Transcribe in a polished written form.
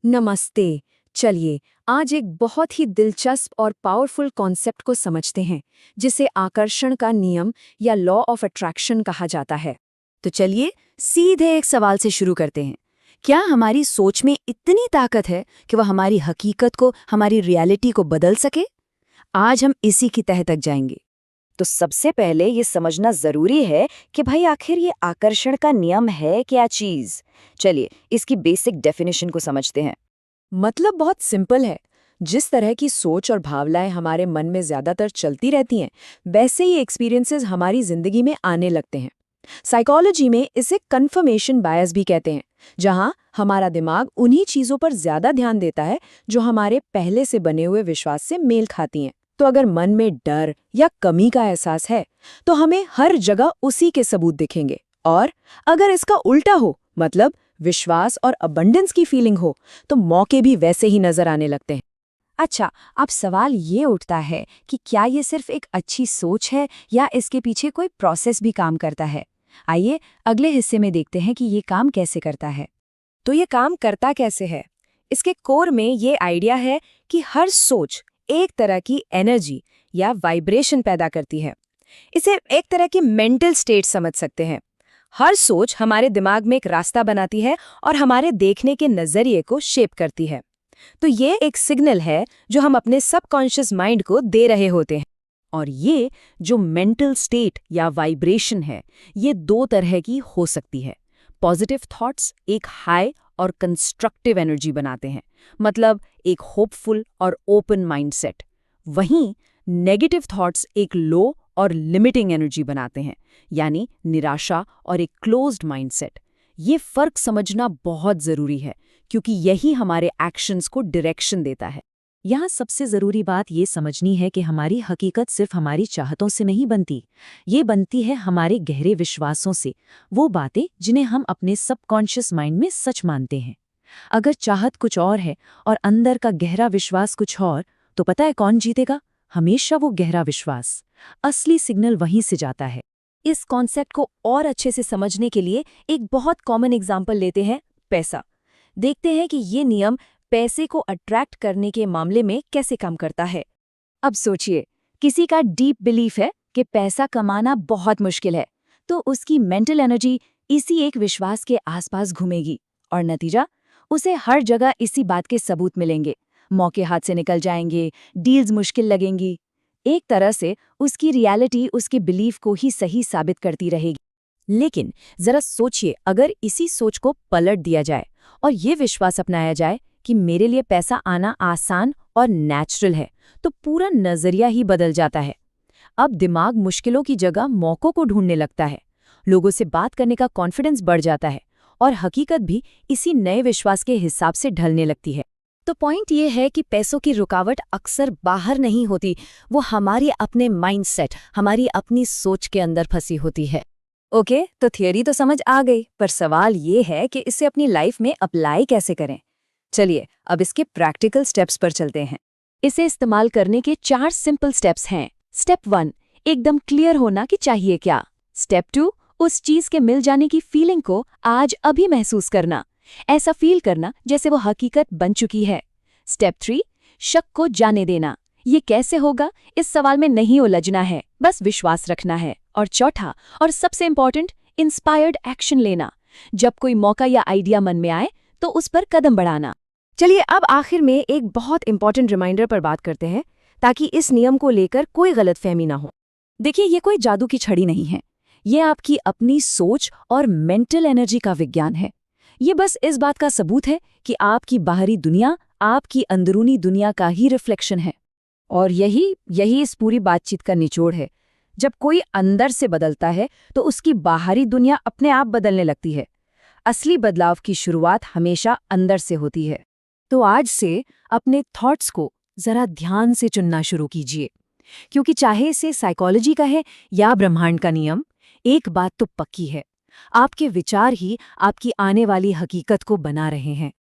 नमस्ते। चलिए आज एक बहुत ही दिलचस्प और पावरफुल कॉन्सेप्ट को समझते हैं जिसे आकर्षण का नियम या लॉ ऑफ अट्रैक्शन कहा जाता है। तो चलिए सीधे एक सवाल से शुरू करते हैं। क्या हमारी सोच में इतनी ताकत है कि वह हमारी हकीकत को, हमारी रियलिटी को बदल सके? आज हम इसी की तह तक जाएंगे। तो सबसे पहले ये समझना जरूरी है कि भाई आखिर ये आकर्षण का नियम है क्या चीज। चलिए इसकी बेसिक डेफिनेशन को समझते हैं। मतलब बहुत सिंपल है। जिस तरह की सोच और भावनाएं हमारे मन में ज्यादातर चलती रहती हैं, वैसे ही एक्सपीरियंसेस हमारी जिंदगी में आने लगते हैं। साइकोलॉजी में इसे कन्फर्मेशन बायस भी कहते हैं, जहां हमारा दिमाग उन्हीं चीजों पर ज्यादा ध्यान देता है जो हमारे पहले से बने हुए विश्वास से मेल खाती हैं। तो अगर मन में डर या कमी का एहसास है, तो हमें हर जगह उसी के सबूत दिखेंगे। और अगर इसका उल्टा हो, मतलब विश्वास और अबंडेंस की फीलिंग हो, तो मौके भी वैसे ही नजर आने लगते हैं। अच्छा, अब सवाल ये उठता है कि क्या ये सिर्फ एक अच्छी सोच है या इसके पीछे कोई प्रोसेस भी काम करता है। आइए अगले हिस्से में देखते हैं कि ये काम कैसे करता है। तो ये काम करता कैसे है? इसके कोर में ये आइडिया है कि हर सोच एक तरह की एनर्जी या वाइब्रेशन पैदा करती है। इसे एक तरह की मेंटल स्टेट समझ सकते हैं। हर सोच हमारे दिमाग में एक रास्ता बनाती है और हमारे देखने के नजरिए को शेप करती है। तो ये एक सिग्नल है जो हम अपने सबकॉन्शियस माइंड को दे रहे होते हैं। और ये जो मेंटल स्टेट या वाइब्रेशन है, ये दो तरह की हो सकती है। पॉजिटिव थॉट्स एक हाई और कंस्ट्रक्टिव एनर्जी बनाते हैं, मतलब एक होपफुल और ओपन माइंडसेट। वहीं नेगेटिव थॉट्स एक लो और लिमिटिंग एनर्जी बनाते हैं, यानी निराशा और एक क्लोज्ड माइंडसेट। ये फर्क समझना बहुत जरूरी है, क्योंकि यही हमारे एक्शंस को डायरेक्शन देता है। यहाँ सबसे जरूरी बात ये समझनी है कि हमारी हकीकत सिर्फ हमारी चाहतों से नहीं बनती। ये बनती है हमारे गहरे विश्वासों से, वो बातें जिन्हें हम अपने सबकॉन्शियस माइंड में सच मानते हैं। अगर चाहत कुछ और है और अंदर का गहरा विश्वास कुछ और, तो पता है कौन जीतेगा? हमेशा वो गहरा विश्वास। असली सिग्नल वहीं से जाता है। इस कॉन्सेप्ट को और अच्छे से समझने के लिए एक बहुत कॉमन एग्जाम्पल लेते हैं, पैसा। देखते हैं कि ये नियम पैसे को अट्रैक्ट करने के मामले में कैसे काम करता है। अब सोचिए, किसी का डीप बिलीफ है कि पैसा कमाना बहुत मुश्किल है, तो उसकी मेंटल एनर्जी इसी एक विश्वास के आसपास घूमेगी और नतीजा, उसे हर जगह इसी बात के सबूत मिलेंगे। मौके हाथ से निकल जाएंगे, डील्स मुश्किल लगेंगी। एक तरह से उसकी रियलिटी उसके बिलीफ को ही सही साबित करती रहेगी। लेकिन जरा सोचिए, अगर इसी सोच को पलट दिया जाए और ये विश्वास अपनाया जाए कि मेरे लिए पैसा आना आसान और नेचुरल है, तो पूरा नजरिया ही बदल जाता है। अब दिमाग मुश्किलों की जगह मौकों को ढूंढने लगता है, लोगों से बात करने का कॉन्फिडेंस बढ़ जाता है और हकीकत भी इसी नए विश्वास के हिसाब से ढलने लगती है। तो पॉइंट ये है कि पैसों की रुकावट अक्सर बाहर नहीं होती, वो हमारी अपने माइंडसेट, हमारी अपनी सोच के अंदर फंसी होती है। ओके, तो थियरी तो समझ आ गई, पर सवाल ये है कि इसे अपनी लाइफ में अप्लाई कैसे करें। चलिए अब इसके प्रैक्टिकल स्टेप्स पर चलते हैं। इसे इस्तेमाल करने के 4 सिंपल स्टेप्स हैं। स्टेप 1, एकदम क्लियर होना कि चाहिए क्या। स्टेप 2, उस चीज के मिल जाने की फीलिंग को आज अभी महसूस करना, ऐसा फील करना जैसे वो हकीकत बन चुकी है। स्टेप 3, शक को जाने देना। ये कैसे होगा, इस सवाल में नहीं उलझना है, बस विश्वास रखना है। और चौथा और सबसे इंपॉर्टेंट, इंस्पायर्ड एक्शन लेना। जब कोई मौका या आइडिया मन में आए तो उस पर कदम बढ़ाना। चलिए अब आखिर में एक बहुत इंपॉर्टेंट रिमाइंडर पर बात करते हैं, ताकि इस नियम को लेकर कोई गलतफहमी ना हो। देखिए, ये कोई जादू की छड़ी नहीं है, ये आपकी अपनी सोच और मेंटल एनर्जी का विज्ञान है। ये बस इस बात का सबूत है कि आपकी बाहरी दुनिया आपकी अंदरूनी दुनिया का ही रिफ्लेक्शन है। और यही इस पूरी बातचीत का निचोड़ है। जब कोई अंदर से बदलता है तो उसकी बाहरी दुनिया अपने आप बदलने लगती है। असली बदलाव की शुरुआत हमेशा अंदर से होती है। तो आज से अपने थॉट्स को जरा ध्यान से चुनना शुरू कीजिए, क्योंकि चाहे इसे साइकोलॉजी का है या ब्रह्मांड का नियम, एक बात तो पक्की है, आपके विचार ही आपकी आने वाली हकीकत को बना रहे हैं।